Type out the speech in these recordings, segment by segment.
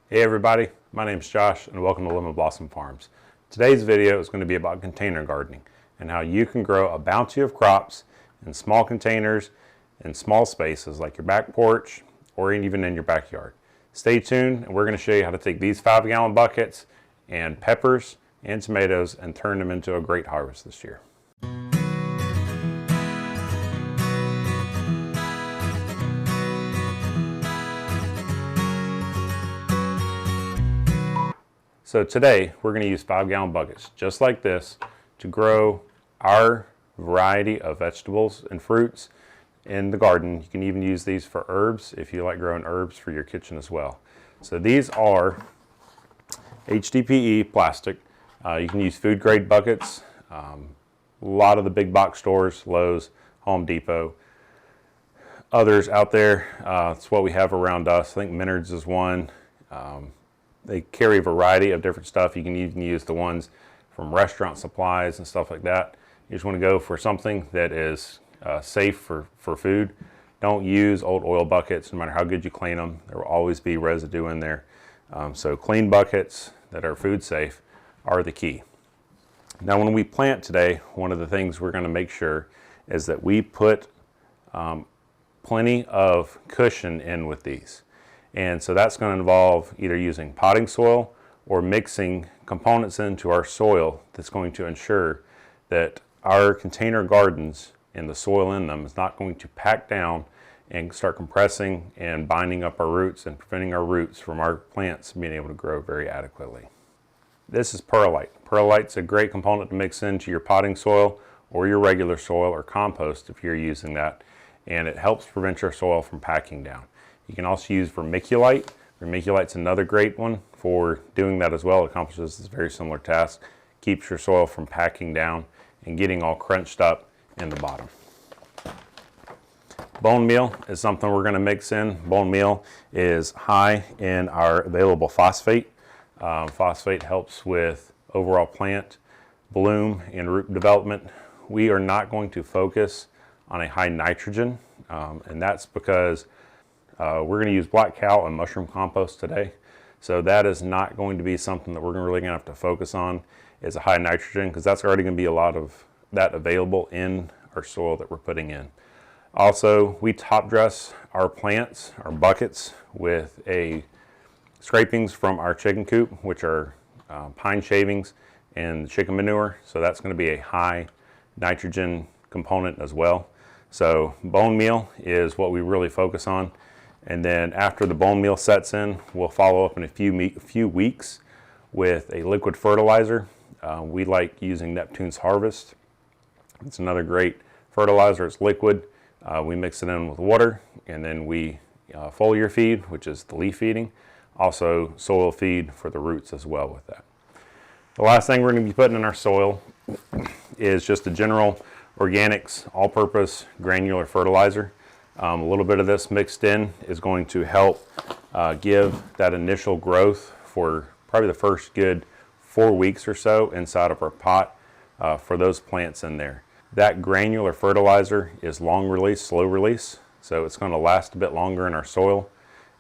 Hey everybody, my name's Josh and welcome to Lemon Blossom Farms. Today's video is going to be about container gardening and how you can grow a bounty of crops in small containers in small spaces like your back porch or even in your backyard. Stay tuned and we're going to show you how to take these 5-gallon buckets and peppers and tomatoes and turn them into a great harvest this year. So today we're going to use 5-gallon buckets just like this to grow our variety of vegetables and fruits in the garden. You can even use these for herbs if you like growing herbs for your kitchen as well. So these are HDPE plastic. You can use food grade buckets. A lot of the big box stores, Lowe's, Home Depot, others out there. It's what we have around us. I think Menards is one. They carry a variety of different stuff. You can even use the ones from restaurant supplies and stuff like that. You just want to go for something that is safe for food. Don't use old oil buckets, no matter how good you clean them. There will always be residue in there. So clean buckets that are food safe are the key. Now when we plant today, one of the things we're going to make sure is that we put plenty of cushion in with these. And so that's going to involve either using potting soil or mixing components into our soil that's going to ensure that our container gardens and the soil in them is not going to pack down and start compressing and binding up our roots and preventing our roots from our plants being able to grow very adequately. This is perlite. Perlite's a great component to mix into your potting soil or your regular soil or compost if you're using that, and it helps prevent your soil from packing down. You can also use vermiculite. Vermiculite's another great one for doing that as well. It accomplishes this very similar task. Keeps your soil from packing down and getting all crunched up in the bottom. Bone meal is something we're going to mix in. Bone meal is high in our available phosphate. Phosphate helps with overall plant bloom and root development. We are not going to focus on a high nitrogen, and that's because we're going to use black cow and mushroom compost today. So that is not going to be something that we're really going to have to focus on is a high nitrogen, because that's already going to be a lot of that available in our soil that we're putting in. Also, we top dress our plants, our buckets, with scrapings from our chicken coop, which are pine shavings and chicken manure. So that's going to be a high nitrogen component as well. So bone meal is what we really focus on. And then after the bone meal sets in, we'll follow up in a few weeks with a liquid fertilizer. We like using Neptune's Harvest. It's another great fertilizer. It's liquid. We mix it in with water, and then we foliar feed, which is the leaf feeding. Also soil feed for the roots as well with that. The last thing we're going to be putting in our soil is just a general organics, all-purpose granular fertilizer. A little bit of this mixed in is going to help give that initial growth for probably the first good 4 weeks or so inside of our pot for those plants in there. That granular fertilizer is long release, slow release, so it's going to last a bit longer in our soil.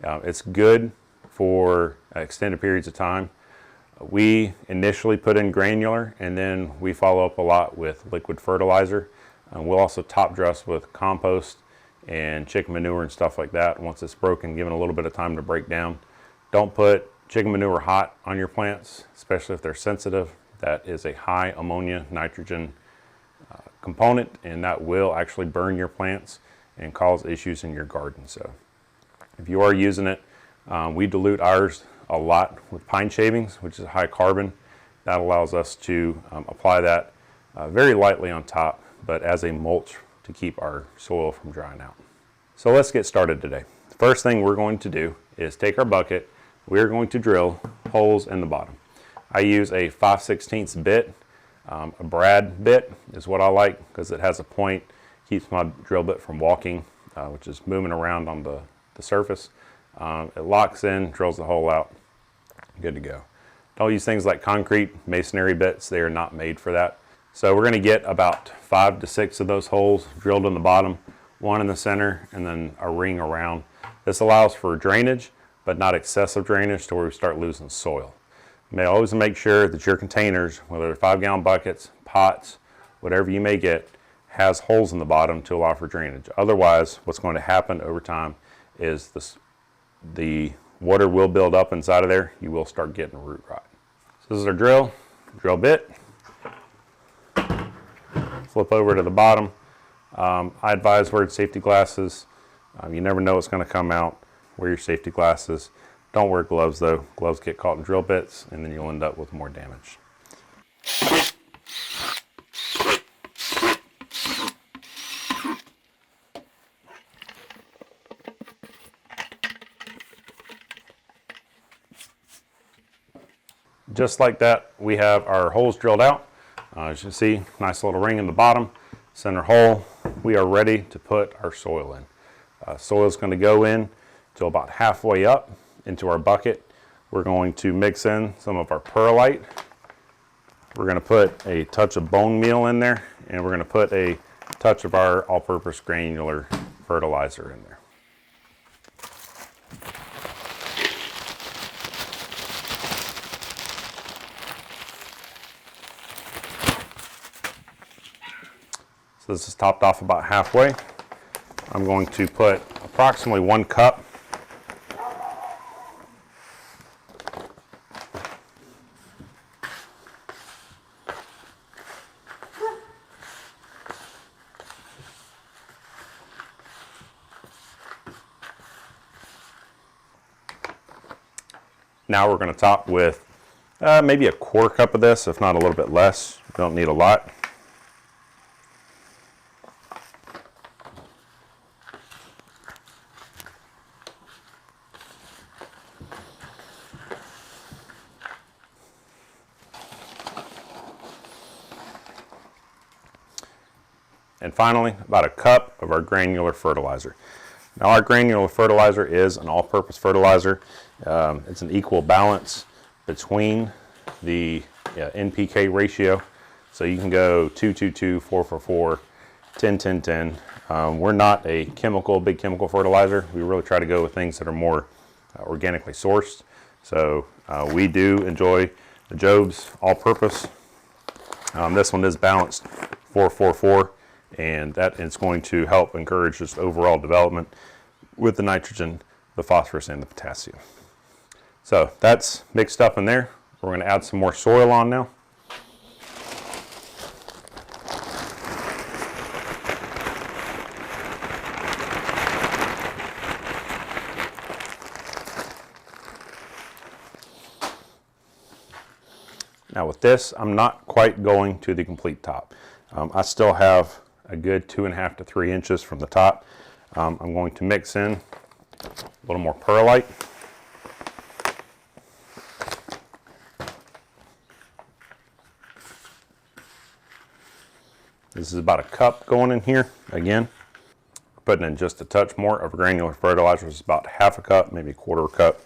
It's good for extended periods of time. We initially put in granular and then we follow up a lot with liquid fertilizer. We'll also top dress with compost and chicken manure and stuff like that. Once it's broken, give it a little bit of time to break down. Don't put chicken manure hot on your plants, especially if they're sensitive. That is a high ammonia nitrogen component, and that will actually burn your plants and cause issues in your garden. So if you are using it, we dilute ours a lot with pine shavings, which is high carbon. That allows us to apply that very lightly on top, but as a mulch to keep our soil from drying out. So let's get started today. The first thing we're going to do is take our bucket. We're going to drill holes in the bottom. I use a 5/16 bit. A brad bit is what I like because it has a point, keeps my drill bit from walking, which is moving around on the surface. It locks in, drills the hole out, good to go. Don't use things like concrete masonry bits. They are not made for that. So we're going to get about 5 to 6 of those holes drilled in the bottom, one in the center, and then a ring around. This allows for drainage, but not excessive drainage to where we start losing soil. You may always make sure that your containers, whether they're 5-gallon buckets, pots, whatever you may get, has holes in the bottom to allow for drainage. Otherwise, what's going to happen over time is the water will build up inside of there. You will start getting root rot. So this is our drill bit. Flip over to the bottom. I advise wearing safety glasses. You never know what's going to come out. Wear your safety glasses. Don't wear gloves though. Gloves get caught in drill bits and then you'll end up with more damage. Just like that, we have our holes drilled out. As you can see, nice little ring in the bottom, center hole. We are ready to put our soil in. Soil is going to go in to about halfway up into our bucket. We're going to mix in some of our perlite. We're going to put a touch of bone meal in there, and we're going to put a touch of our all-purpose granular fertilizer in there. So this is topped off about halfway. I'm going to put approximately 1 cup . Now we're going to top with maybe a 1/4 cup of this, if not a little bit less. You don't need a lot. And finally, about 1 cup of our granular fertilizer. Now our granular fertilizer is an all-purpose fertilizer. It's an equal balance between the NPK ratio. So you can go 2-2-2, 4-4-4, 10-10-10. We're not a big chemical fertilizer. We really try to go with things that are more organically sourced. So we do enjoy the Job's all-purpose. This one is balanced 4-4-4. And that is going to help encourage just overall development with the nitrogen, the phosphorus, and the potassium. So that's mixed up in there. We're going to add some more soil on now. Now with this, I'm not quite going to the complete top. I still have a good 2.5 to 3 inches from the top. I'm going to mix in a little more perlite. This is about 1 cup going in here. Again, putting in just a touch more of granular fertilizer. It's about 1/2 cup, maybe 1/4 cup,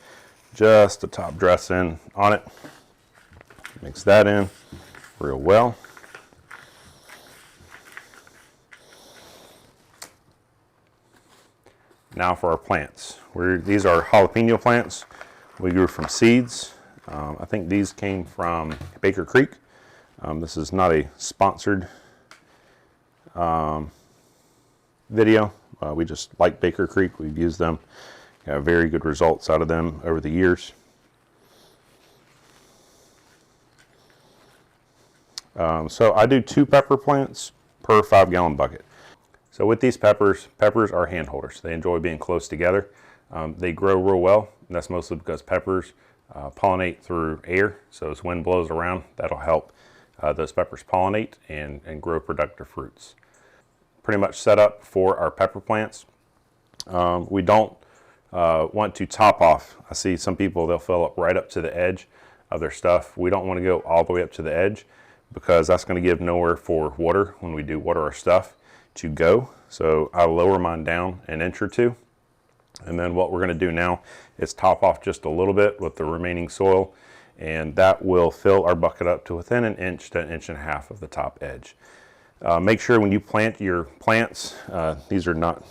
just to top dress in on it. Mix that in real well. Now for our plants. These are jalapeno plants we grew from seeds. I think these came from Baker Creek. This is not a sponsored video. We just like Baker Creek. We've used them. Got very good results out of them over the years. So I do 2 pepper plants per 5-gallon bucket. So with these peppers are hand holders. They enjoy being close together. They grow real well, and that's mostly because peppers pollinate through air. So as wind blows around, that'll help those peppers pollinate and grow productive fruits. Pretty much set up for our pepper plants. We don't want to top off. I see some people, they'll fill up right up to the edge of their stuff. We don't want to go all the way up to the edge because that's going to give nowhere for water when we do water our stuff to go. So I lower mine down 1 inch or 2. And then what we're going to do now is top off just a little bit with the remaining soil, and that will fill our bucket up to within 1 inch to 1.5 inches of the top edge. Make sure when you plant your plants, these are not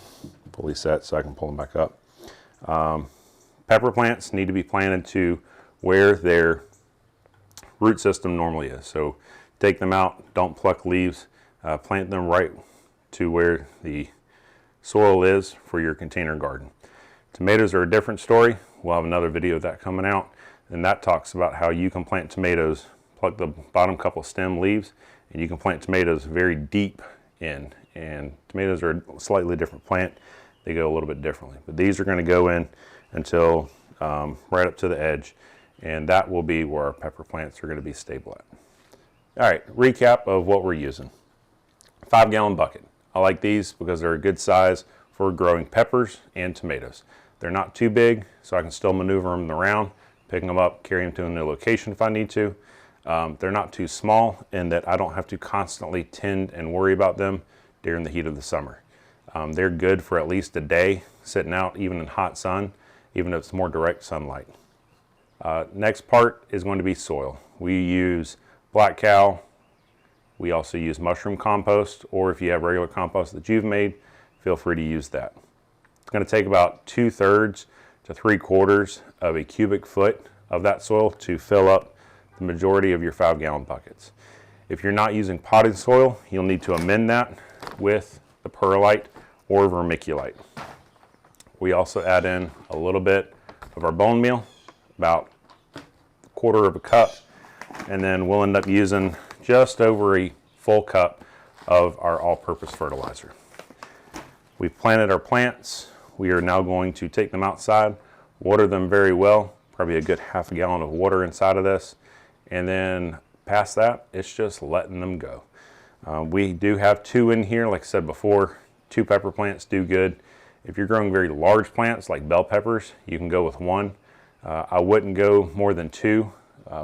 fully set so I can pull them back up. Pepper plants need to be planted to where their root system normally is. So take them out, don't pluck leaves, plant them right to where the soil is for your container garden. Tomatoes are a different story. We'll have another video of that coming out, and that talks about how you can plant tomatoes, pluck the bottom couple stem leaves, and you can plant tomatoes very deep in. And tomatoes are a slightly different plant. They go a little bit differently, but these are going to go in until right up to the edge, and that will be where our pepper plants are going to be stable at. All right, recap of what we're using. 5-gallon bucket. I like these because they're a good size for growing peppers and tomatoes. They're not too big, so I can still maneuver them around, pick them up, carry them to a new location if I need to. They're not too small in that I don't have to constantly tend and worry about them during the heat of the summer. They're good for at least a day sitting out, even in hot sun, even if it's more direct sunlight. Next part is going to be soil. We use black cow. We also use mushroom compost, or if you have regular compost that you've made, feel free to use that. It's going to take about 2/3 to 3/4 of a cubic foot of that soil to fill up the majority of your 5-gallon buckets. If you're not using potting soil, you'll need to amend that with the perlite or vermiculite. We also add in a little bit of our bone meal, about 1/4 of a cup, and then we'll end up using just over a full cup of our all-purpose fertilizer. We've planted our plants. We are now going to take them outside, water them very well, probably a good 1/2 gallon of water inside of this, and then past that, it's just letting them go. We do have 2 in here, like I said before. 2 pepper plants do good. If you're growing very large plants like bell peppers, you can go with 1. I wouldn't go more than 2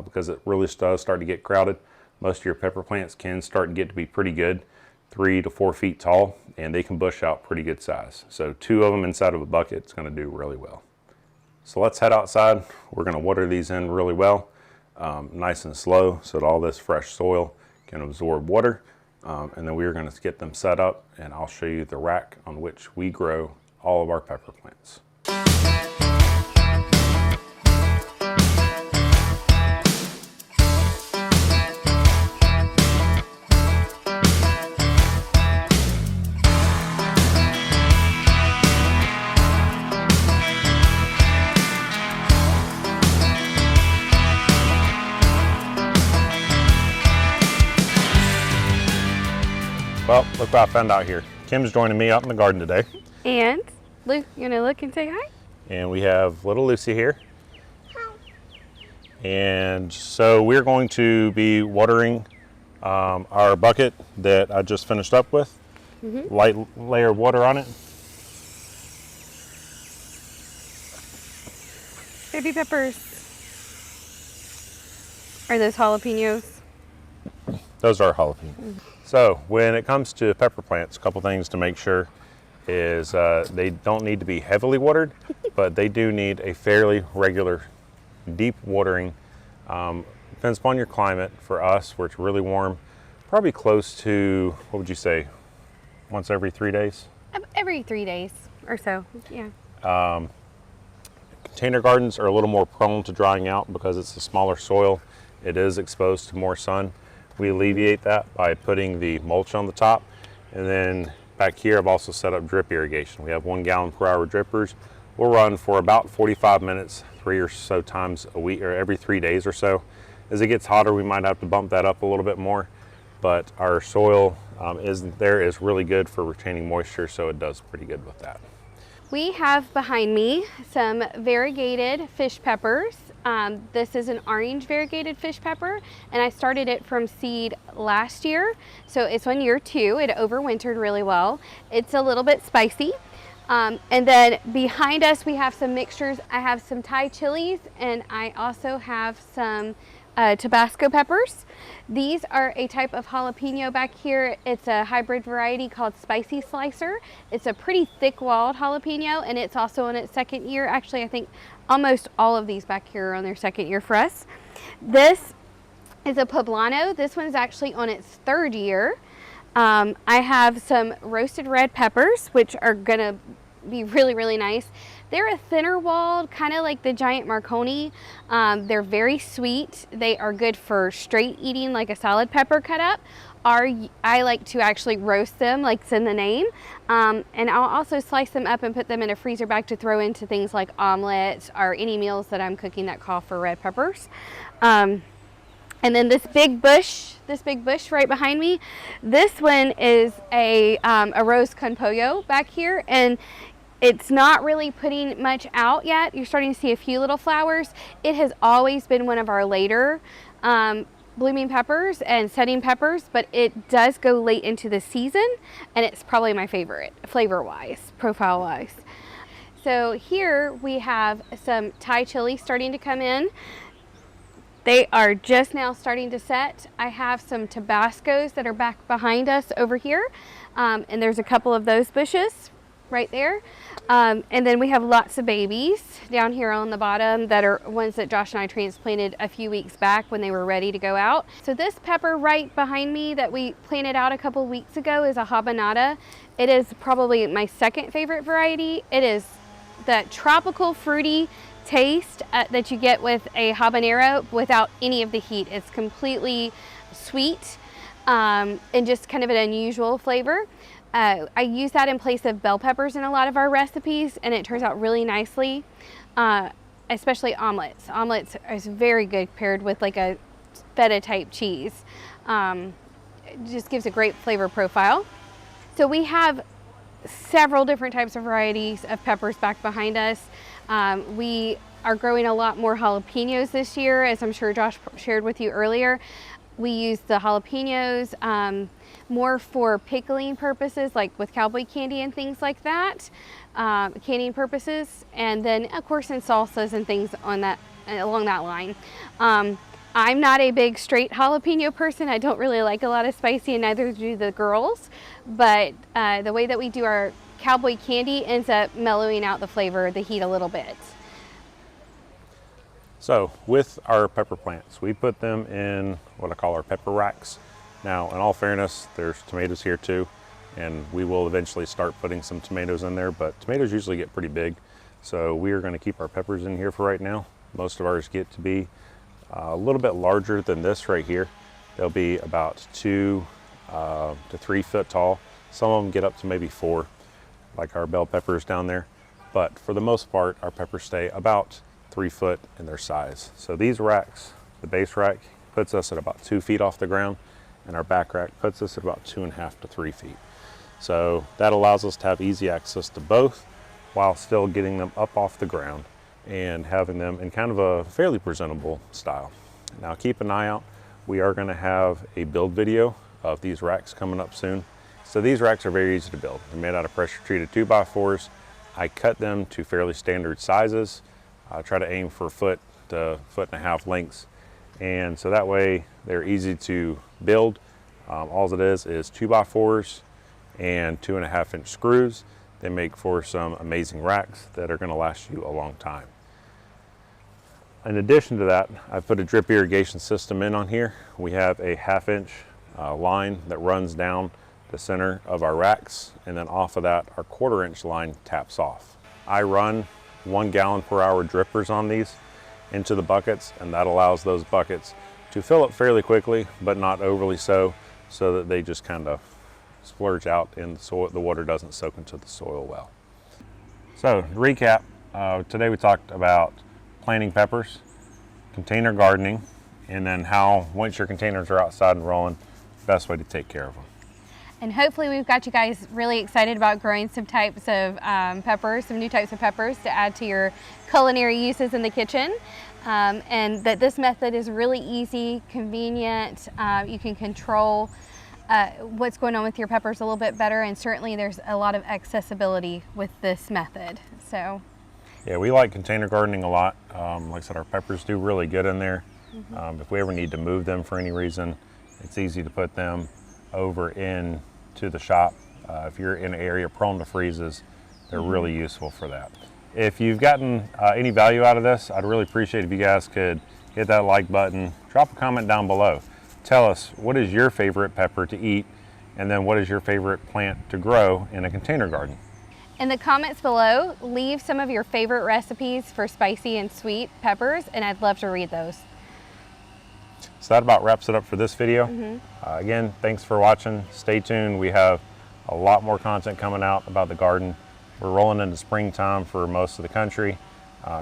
because it really does start to get crowded. Most of your pepper plants can start to get to be pretty good, 3 to 4 feet tall, and they can bush out pretty good size. So 2 of them inside of a bucket is going to do really well. So let's head outside. We're going to water these in really well, nice and slow, so that all this fresh soil can absorb water. And then we're going to get them set up, and I'll show you the rack on which we grow all of our pepper plants. Well, look what I found out here. Kim's joining me out in the garden today. And Luke, you gonna look and say hi? And we have little Lucy here. Hi. And so we're going to be watering our bucket that I just finished up with. Light layer of water on it. Baby peppers. Are those jalapenos? Those are jalapenos. So when it comes to pepper plants, a couple things to make sure is they don't need to be heavily watered, but they do need a fairly regular deep watering. Depends upon your climate. For us, where it's really warm, probably close to, what would you say, once every 3 days? Every 3 days or so, yeah. Container gardens are a little more prone to drying out because it's a smaller soil. It is exposed to more sun. We alleviate that by putting the mulch on the top, and then back here I've also set up drip irrigation. We have 1 gallon per hour drippers. We'll run for about 45 minutes, 3 or so times a week, or every 3 days or so. As it gets hotter, we might have to bump that up a little bit more, but our soil is really good for retaining moisture, so it does pretty good with that. We have behind me some variegated fish peppers. This is an orange variegated fish pepper, and I started it from seed last year. So it's on year 2. It overwintered really well. It's a little bit spicy. And then behind us, we have some mixtures. I have some Thai chilies, and I also have some Tabasco peppers. These are a type of jalapeno back here. It's a hybrid variety called Spicy Slicer. It's a pretty thick walled jalapeno, and it's also in its 2nd year. Actually, I think almost all of these back here are on their 2nd year for us. This is a poblano. This one's actually on its 3rd year. I have some roasted red peppers, which are gonna be really, really nice. They're a thinner walled, kind of like the giant Marconi. They're very sweet. They are good for straight eating, like a solid pepper cut up. I like to actually roast them, like it's in the name. And I'll also slice them up and put them in a freezer bag to throw into things like omelets or any meals that I'm cooking that call for red peppers. And then this big bush right behind me, this one is a rose con pollo back here, and it's not really putting much out yet. You're starting to see a few little flowers. It has always been one of our later blooming peppers and setting peppers, but it does go late into the season, and it's probably my favorite flavor-wise, profile-wise. So here we have some Thai chili starting to come in. They are just now starting to set. I have some Tabascos that are back behind us over here, and there's a couple of those bushes right there. And then we have lots of babies down here on the bottom that are ones that Josh and I transplanted a few weeks back when they were ready to go out. So this pepper right behind me that we planted out a couple weeks ago is a habanada. It is probably my second favorite variety. It is that tropical fruity taste that you get with a habanero without any of the heat. It's completely sweet and just kind of an unusual flavor. I use that in place of bell peppers in a lot of our recipes, and it turns out really nicely, especially omelets. Omelets is very good paired with like a feta type cheese. It just gives a great flavor profile. So we have several different types of varieties of peppers back behind us. We are growing a lot more jalapenos this year, as I'm sure Josh shared with you earlier. We use the jalapenos more for pickling purposes, like with cowboy candy and things like that, canning purposes, and then of course in salsas and things on that along that line. I'm not a big straight jalapeno person. I don't really like a lot of spicy, and neither do the girls, but the way that we do our cowboy candy ends up mellowing out the flavor, the heat a little bit. So with our pepper plants, we put them in what I call our pepper racks. Now, in all fairness, there's tomatoes here too, and we will eventually start putting some tomatoes in there, but tomatoes usually get pretty big. So we are going to keep our peppers in here for right now. Most of ours get to be a little bit larger than this right here. They'll be about 2 to 3 foot tall. Some of them get up to maybe 4, like our bell peppers down there. But for the most part, our peppers stay about 3 foot in their size. So these racks, the base rack puts us at about 2 feet off the ground, and our back rack puts us at about 2.5 to 3 feet. So that allows us to have easy access to both while still getting them up off the ground and having them in kind of a fairly presentable style. Now keep an eye out. We are going to have a build video of these racks coming up soon. So these racks are very easy to build. They're made out of pressure treated 2x4s. I cut them to fairly standard sizes. I try to aim for 1 foot to 1.5 foot lengths. And so that way they're easy to build. All it is 2x4s and 2.5-inch screws. They make for some amazing racks that are going to last you a long time. In addition to that, I've put a drip irrigation system in on here. We have a 1/2-inch line that runs down the center of our racks, and then off of that, our 1/4-inch line taps off. I run 1 gallon per hour drippers on these into the buckets, and that allows those buckets to fill up fairly quickly, but not overly so that they just kind of splurge out in the soil. The water doesn't soak into the soil well. So to recap, today we talked about planting peppers, container gardening, and then how once your containers are outside and rolling, best way to take care of them. And hopefully we've got you guys really excited about growing some types of peppers, some new types of peppers to add to your culinary uses in the kitchen. And that this method is really easy, convenient. You can control what's going on with your peppers a little bit better, and certainly there's a lot of accessibility with this method. So yeah, we like container gardening a lot. Like I said, our peppers do really good in there. If we ever need to move them for any reason, it's easy to put them over into the shop. If you're in an area prone to freezes, they're really useful for that. If you've gotten any value out of this, I'd really appreciate if you guys could hit that like button, drop a comment down below. Tell us, what is your favorite pepper to eat, and then what is your favorite plant to grow in a container garden? In the comments below, leave some of your favorite recipes for spicy and sweet peppers, and I'd love to read those. So that about wraps it up for this video. Again, thanks for watching. Stay tuned. We have a lot more content coming out about the garden. We're rolling into springtime for most of the country.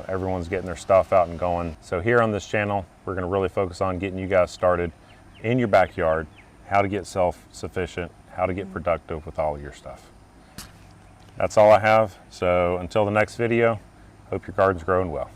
Everyone's getting their stuff out and going. So here on this channel, we're going to really focus on getting you guys started in your backyard, how to get self-sufficient, how to get productive with all of your stuff. That's all I have. So until the next video, hope your garden's growing well.